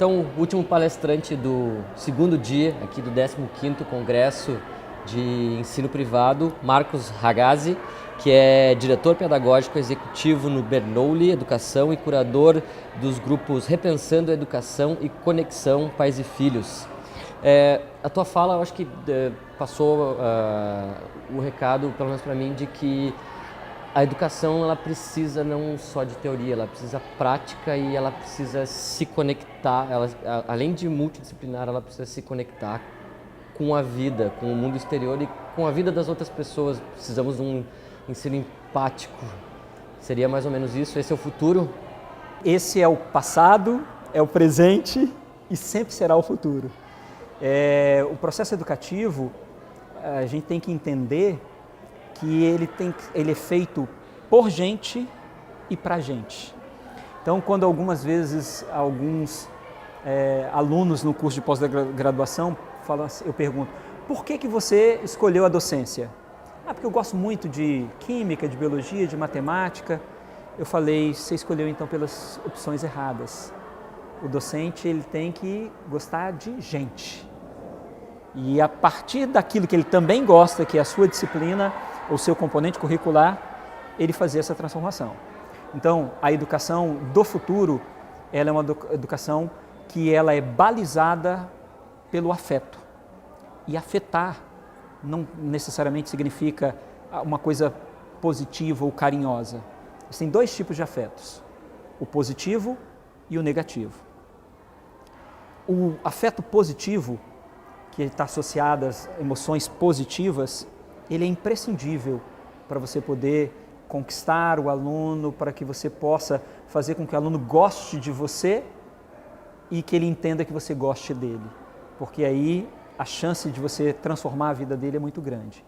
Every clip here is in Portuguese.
Então, o último palestrante do segundo dia aqui do 15º Congresso de Ensino Privado, Marcos Ragazzi, que é diretor pedagógico executivo no Bernoulli Educação e curador dos grupos Repensando a Educação e Conexão Pais e Filhos. A tua fala, eu acho que passou o recado, pelo menos para mim, de que a educação ela precisa não só de teoria, ela precisa prática e ela precisa se conectar, além de multidisciplinar, ela precisa se conectar com a vida, com o mundo exterior e com a vida das outras pessoas. Precisamos de um ensino empático. Seria mais ou menos isso? Esse é o futuro? Esse é o passado, é o presente e sempre será o futuro. O processo educativo, a gente tem que entender que ele é feito por gente e para gente. Então, quando algumas vezes alguns alunos no curso de pós-graduação falam assim, eu pergunto, por que você escolheu a docência? Porque eu gosto muito de química, de biologia, de matemática. Eu falei, você escolheu então pelas opções erradas. O docente ele tem que gostar de gente. E a partir daquilo que ele também gosta, que é a sua disciplina, o seu componente curricular, ele fazer essa transformação. Então, a educação do futuro, ela é uma educação que ela é balizada pelo afeto. E afetar não necessariamente significa uma coisa positiva ou carinhosa. Existem dois tipos de afetos, o positivo e o negativo. O afeto positivo, que está associado às emoções positivas, ele é imprescindível para você poder conquistar o aluno, para que você possa fazer com que o aluno goste de você e que ele entenda que você goste dele, porque aí a chance de você transformar a vida dele é muito grande.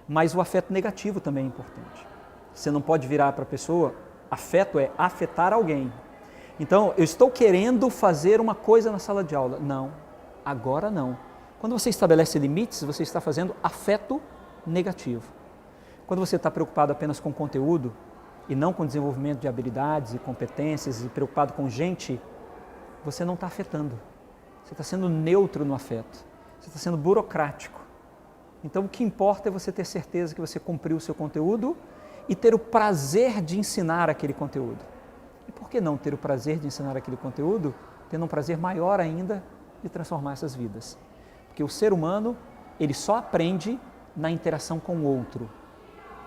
Mas o afeto negativo também é importante. Você não pode virar para a pessoa, afeto é afetar alguém. Então, eu estou querendo fazer uma coisa na sala de aula. Não, agora não. Quando você estabelece limites, você está fazendo afeto negativo. Quando você está preocupado apenas com conteúdo e não com desenvolvimento de habilidades e competências e preocupado com gente, você não está afetando. Você está sendo neutro no afeto. Você está sendo burocrático. Então o que importa é você ter certeza que você cumpriu o seu conteúdo e ter o prazer de ensinar aquele conteúdo. E por que não ter o prazer de ensinar aquele conteúdo, tendo um prazer maior ainda de transformar essas vidas? Porque o ser humano, ele só aprende na interação com o outro.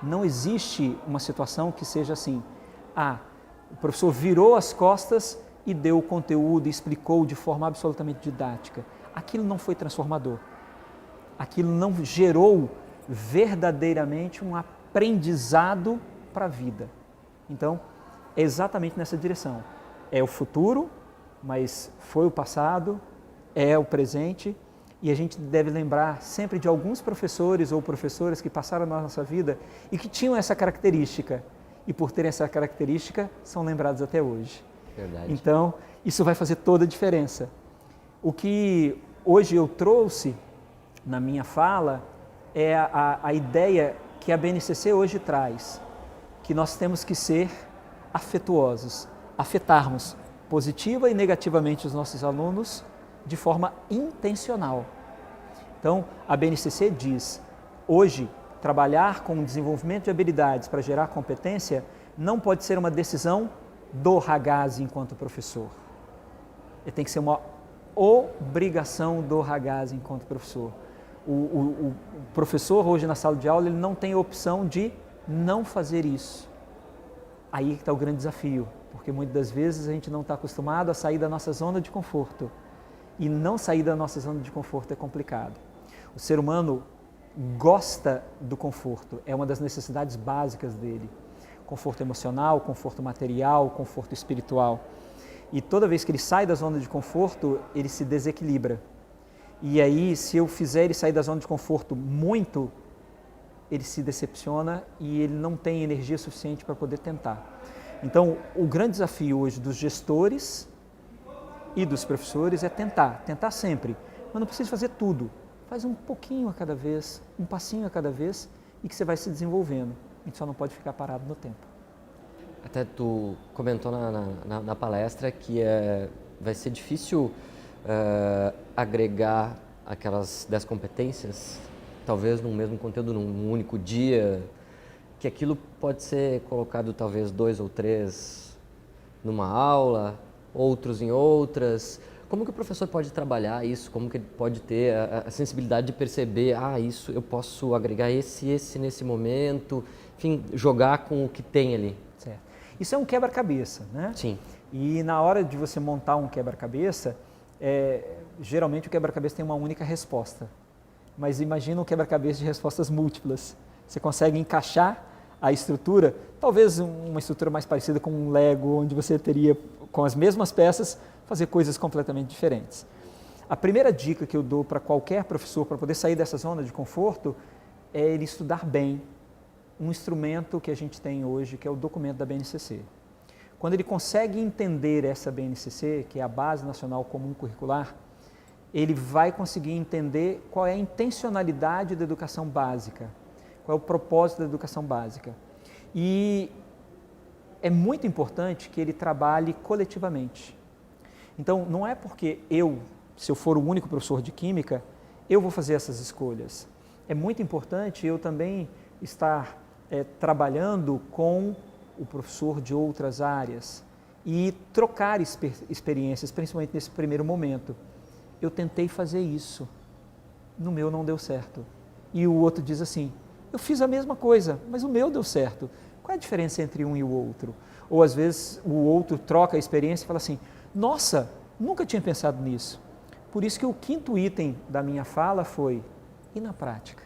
Não existe uma situação que seja assim, o professor virou as costas e deu o conteúdo e explicou de forma absolutamente didática. Aquilo não foi transformador. Aquilo não gerou verdadeiramente um aprendizado para a vida. Então, é exatamente nessa direção. É o futuro, mas foi o passado, é o presente. E a gente deve lembrar sempre de alguns professores ou professoras que passaram na nossa vida e que tinham essa característica. E por terem essa característica, são lembrados até hoje. Verdade. Então, isso vai fazer toda a diferença. O que hoje eu trouxe na minha fala é a ideia que a BNCC hoje traz, que nós temos que ser afetuosos, afetarmos positiva e negativamente os nossos alunos de forma intencional. Então, a BNCC diz, hoje, trabalhar com o desenvolvimento de habilidades para gerar competência não pode ser uma decisão do Ragazzi enquanto professor. Ele tem que ser uma obrigação do Ragazzi enquanto professor. O professor hoje na sala de aula ele não tem a opção de não fazer isso. Aí está o grande desafio, porque muitas das vezes a gente não está acostumado a sair da nossa zona de conforto. E não sair da nossa zona de conforto é complicado. O ser humano gosta do conforto, é uma das necessidades básicas dele. Conforto emocional, conforto material, conforto espiritual. E toda vez que ele sai da zona de conforto, ele se desequilibra. E aí, se eu fizer ele sair da zona de conforto muito, ele se decepciona e ele não tem energia suficiente para poder tentar. Então, o grande desafio hoje dos gestores e dos professores é tentar sempre. Mas não precisa fazer tudo. Faz um pouquinho a cada vez, um passinho a cada vez e que você vai se desenvolvendo. A gente só não pode ficar parado no tempo. Até tu comentou na palestra que vai ser difícil agregar aquelas 10 competências, talvez num mesmo conteúdo, num único dia, que aquilo pode ser colocado talvez 2 ou 3 numa aula, outros em outras. Como que o professor pode trabalhar isso? Como que ele pode ter a sensibilidade de perceber, isso eu posso agregar esse nesse momento, enfim, jogar com o que tem ali? Certo. Isso é um quebra-cabeça, né? Sim. E na hora de você montar um quebra-cabeça, geralmente o quebra-cabeça tem uma única resposta. Mas imagina um quebra-cabeça de respostas múltiplas. Você consegue encaixar a estrutura, talvez uma estrutura mais parecida com um Lego, onde você teria, com as mesmas peças, fazer coisas completamente diferentes. A primeira dica que eu dou para qualquer professor para poder sair dessa zona de conforto é ele estudar bem um instrumento que a gente tem hoje, que é o documento da BNCC. Quando ele consegue entender essa BNCC, que é a Base Nacional Comum Curricular, ele vai conseguir entender qual é a intencionalidade da educação básica, qual é o propósito da educação básica. E é muito importante que ele trabalhe coletivamente. Então, não é porque se eu for o único professor de Química, eu vou fazer essas escolhas. É muito importante eu também estar trabalhando com o professor de outras áreas e trocar experiências, principalmente nesse primeiro momento. Eu tentei fazer isso, no meu não deu certo. E o outro diz assim, eu fiz a mesma coisa, mas o meu deu certo. Qual é a diferença entre um e o outro? Ou às vezes o outro troca a experiência e fala assim, nossa, nunca tinha pensado nisso. Por isso que o 5º item da minha fala foi, e na prática,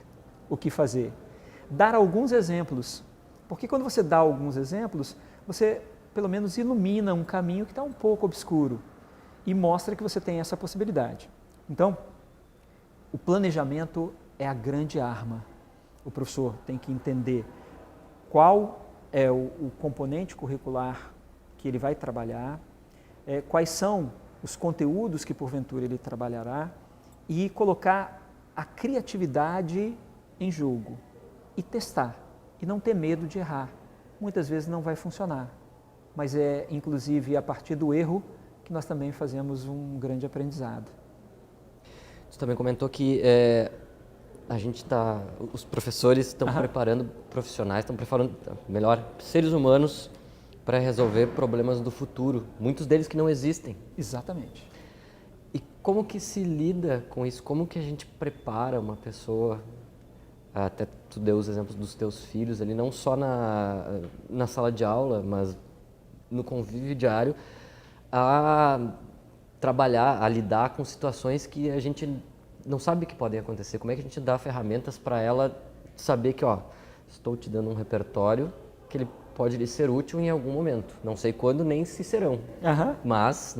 o que fazer? Dar alguns exemplos, porque quando você dá alguns exemplos, você pelo menos ilumina um caminho que está um pouco obscuro e mostra que você tem essa possibilidade. Então, o planejamento é a grande arma. O professor tem que entender qual é o componente curricular que ele vai trabalhar, quais são os conteúdos que porventura ele trabalhará e colocar a criatividade em jogo e testar e não ter medo de errar. Muitas vezes não vai funcionar, mas é inclusive a partir do erro que nós também fazemos um grande aprendizado. Você também comentou que os professores estão preparando profissionais, estão preparando, melhor, seres humanos para resolver problemas do futuro, muitos deles que não existem. Exatamente. E como que se lida com isso? Como que a gente prepara uma pessoa, até tu deu os exemplos dos teus filhos ali, não só na sala de aula, mas no convívio diário, a trabalhar, a lidar com situações que a gente não sabe que podem acontecer. Como é que a gente dá ferramentas para ela saber que, estou te dando um repertório que ele pode lhe ser útil em algum momento. Não sei quando nem se serão, mas,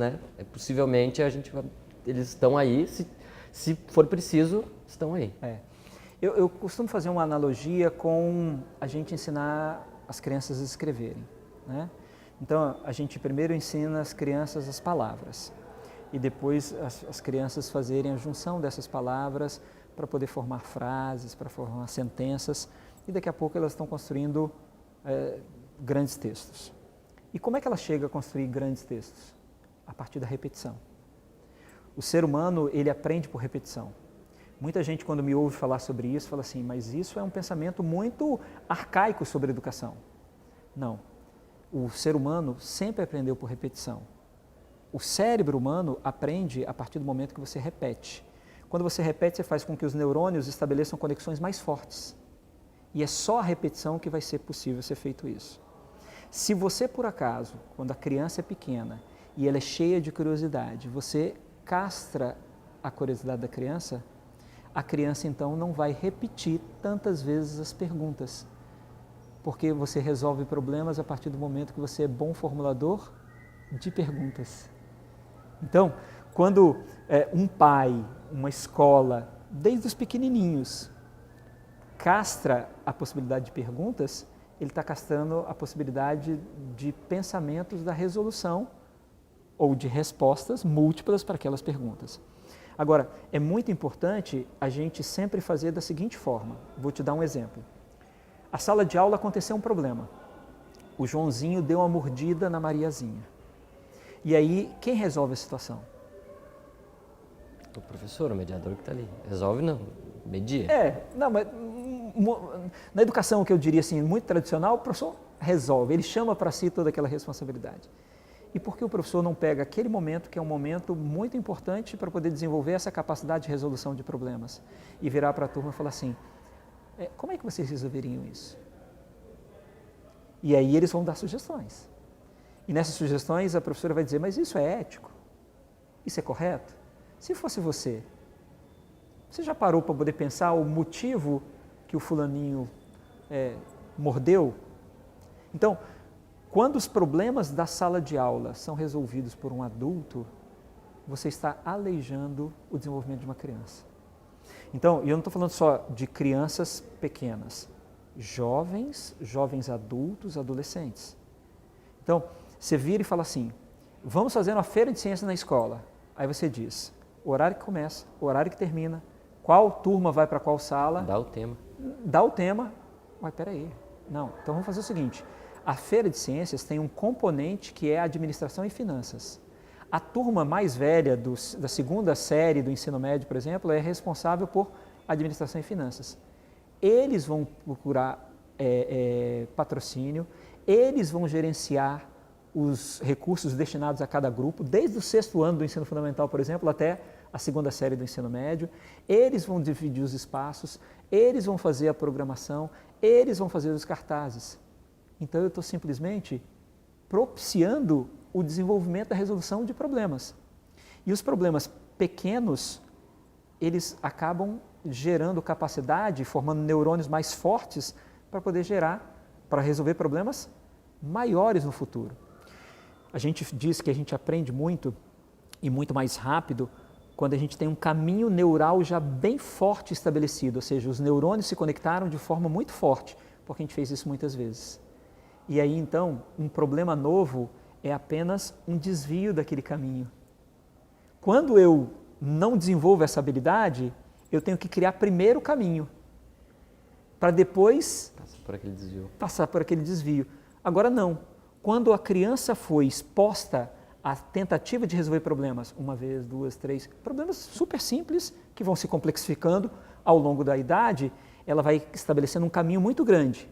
possivelmente eles estão aí, se for preciso, estão aí. Eu costumo fazer uma analogia com a gente ensinar as crianças a escreverem, né? Então, a gente primeiro ensina as crianças as palavras e depois as crianças fazerem a junção dessas palavras para poder formar frases, para formar sentenças e daqui a pouco elas estão construindo grandes textos. E como é que ela chega a construir grandes textos? A partir da repetição. O ser humano, ele aprende por repetição. Muita gente, quando me ouve falar sobre isso, fala assim, mas isso é um pensamento muito arcaico sobre educação. Não. O ser humano sempre aprendeu por repetição. O cérebro humano aprende a partir do momento que você repete. Quando você repete, você faz com que os neurônios estabeleçam conexões mais fortes. E é só a repetição que vai ser possível ser feito isso. Se você, por acaso, quando a criança é pequena e ela é cheia de curiosidade, você castra a curiosidade da criança, a criança então não vai repetir tantas vezes as perguntas, porque você resolve problemas a partir do momento que você é bom formulador de perguntas. Então, quando um pai, uma escola, desde os pequenininhos, castra a possibilidade de perguntas, ele está castrando a possibilidade de pensamentos da resolução ou de respostas múltiplas para aquelas perguntas. Agora, é muito importante a gente sempre fazer da seguinte forma. Vou te dar um exemplo. A sala de aula aconteceu um problema. O Joãozinho deu uma mordida na Mariazinha. E aí, quem resolve a situação? O professor, o mediador que está ali. Resolve não, media. Não, mas na educação, que eu diria assim, muito tradicional, o professor resolve, ele chama para si toda aquela responsabilidade. E por que o professor não pega aquele momento, que é um momento muito importante para poder desenvolver essa capacidade de resolução de problemas, e virar para a turma e falar assim, como é que vocês resolveriam isso? E aí eles vão dar sugestões. E nessas sugestões a professora vai dizer, mas isso é ético? Isso é correto? Se fosse você já parou para poder pensar o motivo que o fulaninho mordeu? Então, quando os problemas da sala de aula são resolvidos por um adulto, você está aleijando o desenvolvimento de uma criança. Então, eu não estou falando só de crianças pequenas, jovens adultos, adolescentes. Então, você vira e fala assim, vamos fazer uma feira de ciência na escola. Aí você diz, o horário que começa, o horário que termina, qual turma vai para qual sala. Dá o tema. Dá o tema. Mas peraí, não, então vamos fazer o seguinte, a feira de ciências tem um componente que é administração e finanças. A turma mais velha da segunda série do ensino médio, por exemplo, é responsável por administração e finanças. Eles vão procurar patrocínio, eles vão gerenciar os recursos destinados a cada grupo, desde o 6º ano do ensino fundamental, por exemplo, até a segunda série do ensino médio. Eles vão dividir os espaços, eles vão fazer a programação, eles vão fazer os cartazes. Então eu estou simplesmente propiciando o desenvolvimento da resolução de problemas. E os problemas pequenos, eles acabam gerando capacidade, formando neurônios mais fortes para poder para resolver problemas maiores no futuro. A gente diz que a gente aprende muito e muito mais rápido quando a gente tem um caminho neural já bem forte estabelecido, ou seja, os neurônios se conectaram de forma muito forte, porque a gente fez isso muitas vezes. E aí então, um problema novo é apenas um desvio daquele caminho. Quando eu não desenvolvo essa habilidade, eu tenho que criar primeiro o caminho, para depois passar por aquele desvio. Agora não. Quando a criança foi exposta à tentativa de resolver problemas, uma vez, duas, três, problemas super simples que vão se complexificando ao longo da idade, ela vai estabelecendo um caminho muito grande,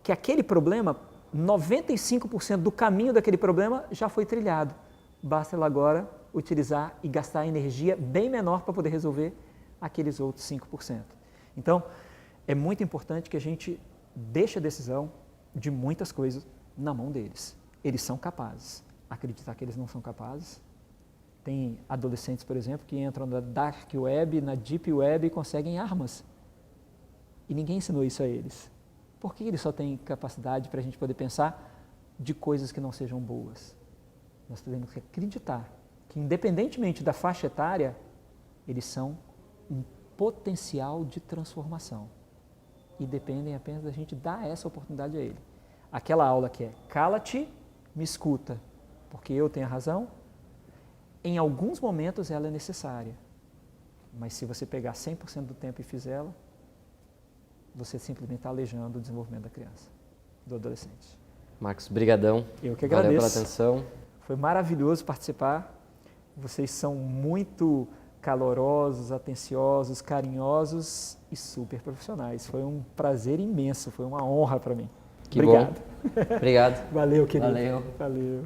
que aquele problema, 95% do caminho daquele problema já foi trilhado. Basta ela agora utilizar e gastar energia bem menor para poder resolver aqueles outros 5%. Então, é muito importante que a gente deixe a decisão de muitas coisas na mão deles. Eles são capazes. Acreditar que eles não são capazes. Tem adolescentes, por exemplo, que entram na dark web, na deep web e conseguem armas. E ninguém ensinou isso a eles. Por que eles só têm capacidade para a gente poder pensar de coisas que não sejam boas? Nós temos que acreditar que, independentemente da faixa etária, eles são um potencial de transformação. E dependem apenas da gente dar essa oportunidade a ele. Aquela aula que é cala-te, me escuta, porque eu tenho a razão, em alguns momentos ela é necessária. Mas se você pegar 100% do tempo e fizer ela, você simplesmente está aleijando o desenvolvimento da criança, do adolescente. Marcos, brigadão. Eu que agradeço. Valeu pela atenção. Foi maravilhoso participar. Vocês são muito calorosos, atenciosos, carinhosos e super profissionais. Foi um prazer imenso, foi uma honra para mim. Que Obrigado. Bom. Obrigado. Valeu, querido. Valeu. Valeu.